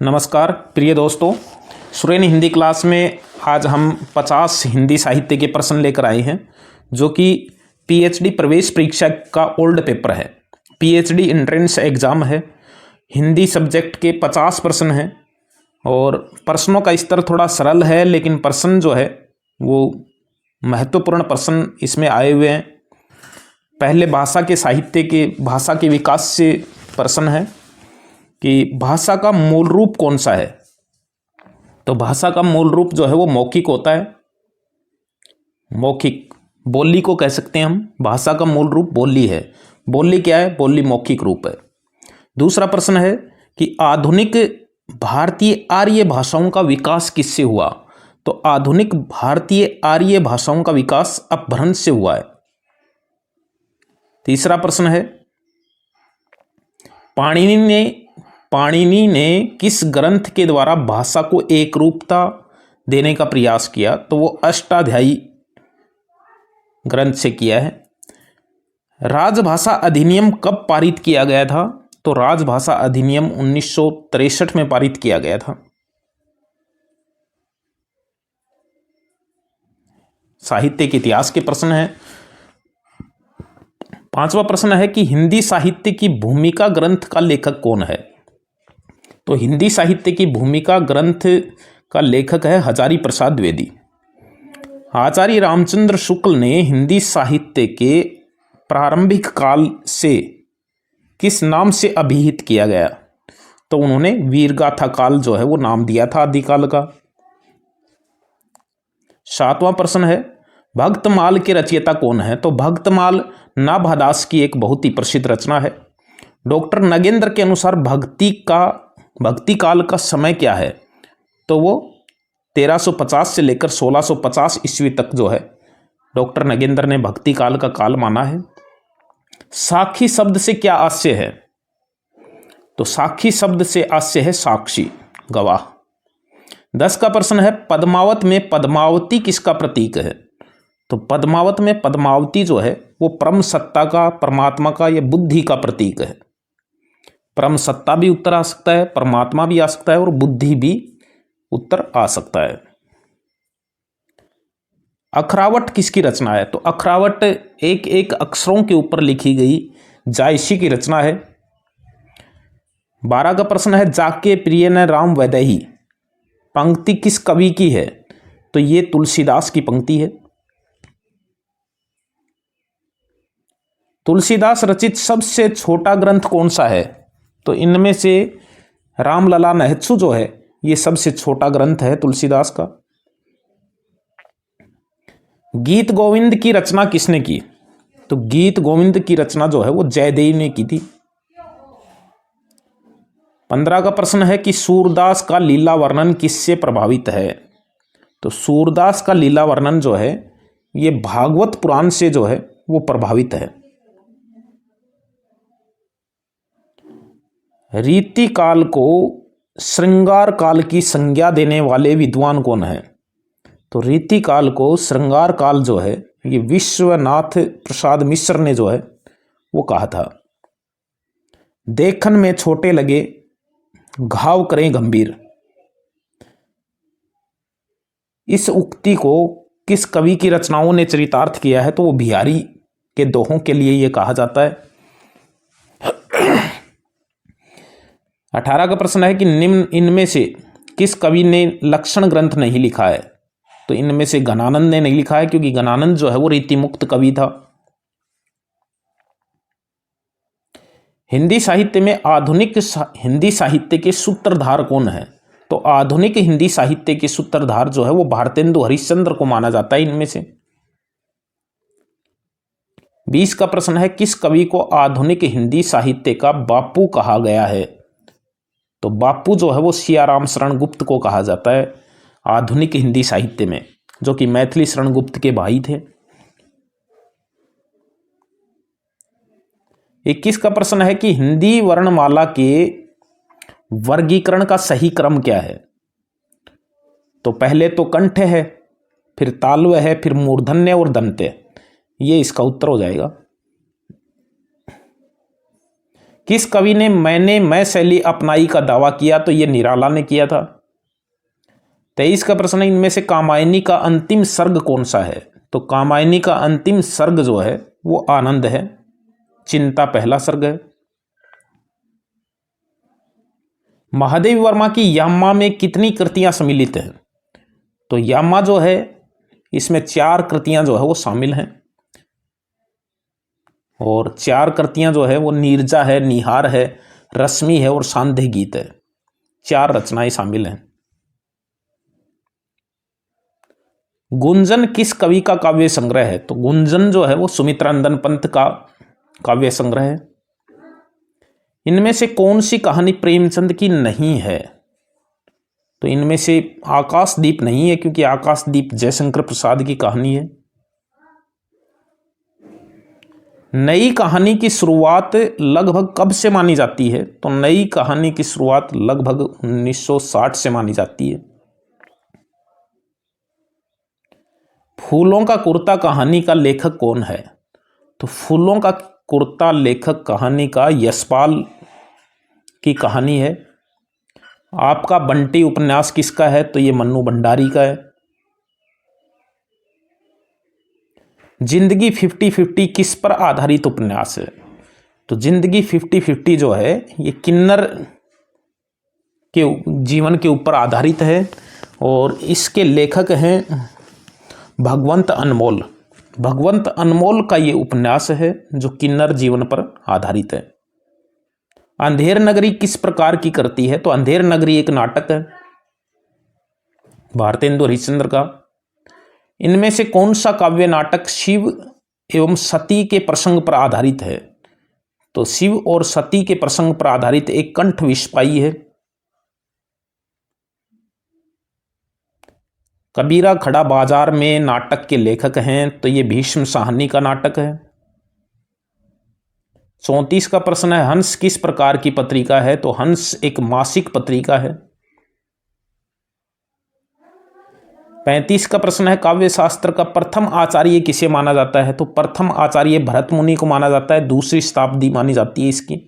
नमस्कार प्रिय दोस्तों, सुरेन हिंदी क्लास में आज हम 50 हिंदी साहित्य के प्रश्न लेकर आए हैं जो कि पीएचडी प्रवेश परीक्षा का ओल्ड पेपर है। पीएचडी एंट्रेंस एग्ज़ाम है। हिंदी सब्जेक्ट के 50 प्रश्न हैं और प्रश्नों का स्तर थोड़ा सरल है, लेकिन प्रश्न जो है वो महत्वपूर्ण प्रश्न इसमें आए हुए हैं। पहले भाषा के साहित्य के भाषा के विकास से प्रश्न है कि भाषा का मूल रूप कौन सा है। तो भाषा का मूल रूप जो है वो मौखिक होता है। मौखिक बोली को कह सकते हैं हम। भाषा का मूल रूप बोली है। बोली क्या है? बोली मौखिक रूप है। दूसरा प्रश्न है कि आधुनिक भारतीय आर्य भाषाओं का विकास किससे हुआ। तो आधुनिक भारतीय आर्य भाषाओं का विकास अपभ्रंश से हुआ है। तीसरा प्रश्न है पाणिनि ने किस ग्रंथ के द्वारा भाषा को एक रूपता देने का प्रयास किया। तो वो अष्टाध्यायी ग्रंथ से किया है। राजभाषा अधिनियम कब पारित किया गया था। तो राजभाषा अधिनियम 1963 में पारित किया गया था। साहित्य के इतिहास के प्रश्न है। पांचवा प्रश्न है कि हिंदी साहित्य की भूमिका ग्रंथ का लेखक कौन है। तो हिंदी साहित्य की भूमिका ग्रंथ का लेखक है हजारी प्रसाद द्विवेदी। आचार्य रामचंद्र शुक्ल ने हिंदी साहित्य के प्रारंभिक काल से किस नाम से अभिहित किया गया। तो उन्होंने वीरगाथा काल जो है वो नाम दिया था आदिकाल का। सातवां प्रश्न है भक्तमाल के रचयिता कौन है। तो भक्तमाल नाभा दास की एक बहुत ही प्रसिद्ध रचना है। डॉक्टर नगेंद्र के अनुसार भक्ति काल का समय क्या है। तो वो 1350 से लेकर 1650 ईस्वी तक जो है डॉक्टर नगेंद्र ने भक्ति काल का काल माना है। साखी शब्द से क्या आशय है। तो साखी शब्द से आशय है साक्षी, गवाह। 10 का प्रश्न है पद्मावत में पद्मावती किसका प्रतीक है। तो पद्मावत में पद्मावती जो है वो परम सत्ता का, परमात्मा का या बुद्धि का प्रतीक है। परम सत्ता भी उत्तर आ सकता है, परमात्मा भी आ सकता है और बुद्धि भी उत्तर आ सकता है। अखरावट किसकी रचना है। तो अखरावट एक एक अक्षरों के ऊपर लिखी गई जायसी की रचना है। 12 का प्रश्न है जाके प्रिय न राम वैदेही पंक्ति किस कवि की है। तो ये तुलसीदास की पंक्ति है। तुलसीदास रचित सबसे छोटा ग्रंथ कौन सा है। तो इनमें से रामलला नहत्सु जो है ये सबसे छोटा ग्रंथ है तुलसीदास का। गीत गोविंद की रचना किसने की। तो गीत गोविंद की रचना जो है वो जयदेव ने की थी। 15 का प्रश्न है कि सूरदास का लीला वर्णन किससे प्रभावित है। तो सूरदास का लीला वर्णन जो है ये भागवत पुराण से जो है वो प्रभावित है। रीति काल को श्रृंगार काल की संज्ञा देने वाले विद्वान कौन है। तो रीति काल को श्रृंगार काल जो है ये विश्वनाथ प्रसाद मिश्र ने जो है वो कहा था। देखन में छोटे लगे घाव करें गंभीर। इस उक्ति को किस कवि की रचनाओं ने चरितार्थ किया है। तो वो बिहारी के दोहों के लिए ये कहा जाता है। 18 का प्रश्न है कि निम्न इनमें से किस कवि ने लक्षण ग्रंथ नहीं लिखा है। तो इनमें से घनानंद ने नहीं लिखा है क्योंकि घनानंद जो है वो रीतिमुक्त कवि था। हिंदी साहित्य में आधुनिक हिंदी साहित्य के सूत्रधार कौन है। तो आधुनिक हिंदी साहित्य के सूत्रधार जो है वो भारतेंदु हरिश्चंद्र को माना जाता है इनमें से। 20 का प्रश्न है किस कवि को आधुनिक हिंदी साहित्य का बापू कहा गया है। तो बापू जो है वो सियाराम शरण गुप्त को कहा जाता है आधुनिक हिंदी साहित्य में, जो कि मैथिली शरण गुप्त के भाई थे। 21 का प्रश्न है कि हिंदी वर्णमाला के वर्गीकरण का सही क्रम क्या है। तो पहले तो कंठ है, फिर तालव्य है, फिर मूर्धन्य और दंत्य। ये इसका उत्तर हो जाएगा। किस कवि ने मैंने मैं शैली अपनाई का दावा किया? तो ये निराला ने किया था। 23 का प्रश्न है, इनमें से कामायनी का अंतिम सर्ग कौन सा है? तो कामायनी का अंतिम सर्ग जो है वो आनंद है, चिंता पहला सर्ग है। महादेव वर्मा की यामा में कितनी कृतियां सम्मिलित हैं? तो यामा जो है इसमें 4 कृतियां जो है वो शामिल हैं, और 4 कृतियां जो है वो नीरजा है, निहार है, रश्मि है और सांध्य गीत है। 4 रचनाएं शामिल हैं। गुंजन किस कवि का काव्य संग्रह है? तो गुंजन जो है वो सुमित्रानंदन पंत का काव्य संग्रह है। इनमें से कौन सी कहानी प्रेमचंद की नहीं है? तो इनमें से आकाशदीप नहीं है, क्योंकि आकाशदीप जयशंकर प्रसाद की कहानी है। नई कहानी की शुरुआत लगभग कब से मानी जाती है? तो नई कहानी की शुरुआत लगभग 1960 से मानी जाती है। फूलों का कुर्ता कहानी का लेखक कौन है? तो फूलों का कुर्ता लेखक कहानी का यशपाल की कहानी है। आपका बंटी उपन्यास किसका है? तो ये मन्नू भंडारी का है। जिंदगी 50-50 किस पर आधारित उपन्यास है? तो जिंदगी 50-50 जो है ये किन्नर के जीवन के ऊपर आधारित है, और इसके लेखक हैं भगवंत अनमोल। भगवंत अनमोल का ये उपन्यास है जो किन्नर जीवन पर आधारित है। अंधेर नगरी किस प्रकार की करती है? तो अंधेर नगरी एक नाटक है भारतेंदु हरिश्चंद्र का। इनमें से कौन सा काव्य नाटक शिव एवं सती के प्रसंग पर आधारित है? तो शिव और सती के प्रसंग पर आधारित एक कंठ विस्पाई है। कबीरा खड़ा बाजार में नाटक के लेखक हैं, तो ये भीष्म साहनी का नाटक है। 34 का प्रश्न है, हंस किस प्रकार की पत्रिका है? तो हंस एक मासिक पत्रिका है। 35 का प्रश्न है, काव्य शास्त्र का प्रथम आचार्य किसे माना जाता है? तो प्रथम आचार्य भरत मुनि को माना जाता है, 2री शताब्दी मानी जाती है इसकी।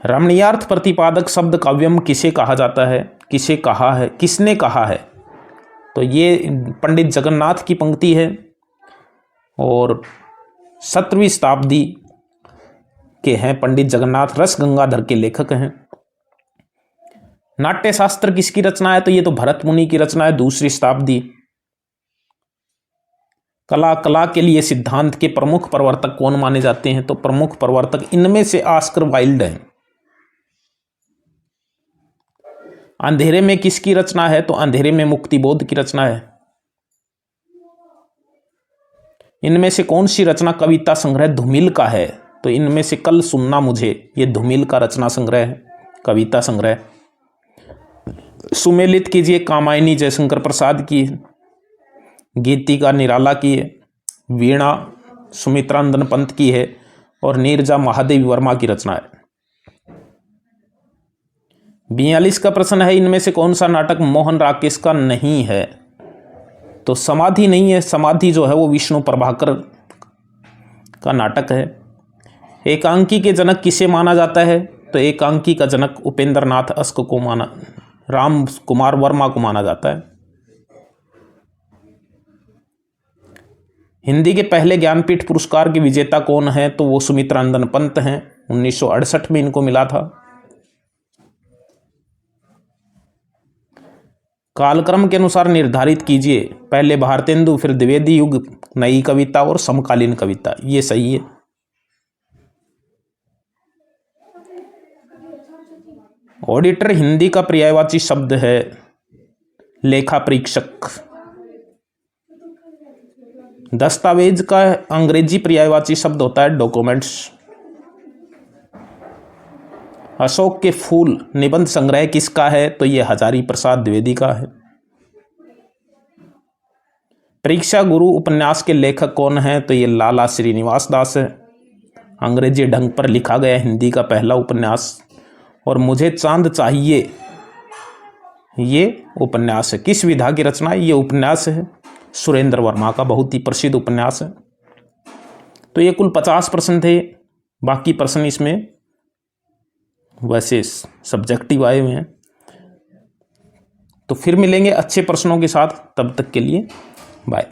रमणीयार्थ प्रतिपादक शब्द काव्यम किसे कहा जाता है? किसे कहा है, किसने कहा है? तो ये पंडित जगन्नाथ की पंक्ति है, और 17वीं शताब्दी के हैं पंडित जगन्नाथ, रस गंगाधर के लेखक हैं। नाट्यशास्त्र किसकी रचना है? तो ये तो भरत मुनि की रचना है, 2री शताब्दी। कला के लिए सिद्धांत के प्रमुख प्रवर्तक कौन माने जाते हैं? तो प्रमुख प्रवर्तक इनमें से ऑस्कर वाइल्ड हैं। अंधेरे में किसकी रचना है? तो अंधेरे में मुक्तिबोध की रचना है। इनमें से कौन सी रचना कविता संग्रह धूमिल का है? तो इनमें से कल सुनना मुझे, ये धूमिल का रचना संग्रह है, कविता संग्रह। सुमेलित कीजिए, कामायनी जयशंकर प्रसाद की, गीतिका निराला की है, वीणा सुमित्रानंदन पंत की है, और नीरजा महादेव वर्मा की रचना है। 42 का प्रश्न है, इनमें से कौन सा नाटक मोहन राकेश का नहीं है? तो समाधि नहीं है। समाधि जो है वो विष्णु प्रभाकर का नाटक है। एकांकी के जनक किसे माना जाता है? तो एकांकी का जनक उपेंद्र नाथ अस्क को माना, राम कुमार वर्मा को माना जाता है। हिंदी के पहले ज्ञानपीठ पुरस्कार के विजेता कौन है? तो वो सुमित्रानंदन पंत हैं, 1968 में इनको मिला था। कालक्रम के अनुसार निर्धारित कीजिए, पहले भारतेंदु, फिर द्विवेदी युग, नई कविता और समकालीन कविता। ये सही है। ऑडिटर हिंदी का पर्यायवाची शब्द है लेखा परीक्षक। दस्तावेज का अंग्रेजी पर्यायवाची शब्द होता है डॉक्यूमेंट्स। अशोक के फूल निबंध संग्रह किसका है? तो यह हजारी प्रसाद द्विवेदी का है। परीक्षा गुरु उपन्यास के लेखक कौन है? तो ये लाला श्रीनिवास दास है। अंग्रेजी ढंग पर लिखा गया हिंदी का पहला उपन्यास। और मुझे चांद चाहिए, ये उपन्यास है। किस विधा की रचना है? ये उपन्यास है सुरेंद्र वर्मा का, बहुत ही प्रसिद्ध उपन्यास है। तो ये कुल 50 प्रश्न थे। बाकी प्रश्न इसमें वैसे सब्जेक्टिव आए हुए हैं। तो फिर मिलेंगे अच्छे प्रश्नों के साथ, तब तक के लिए बाय।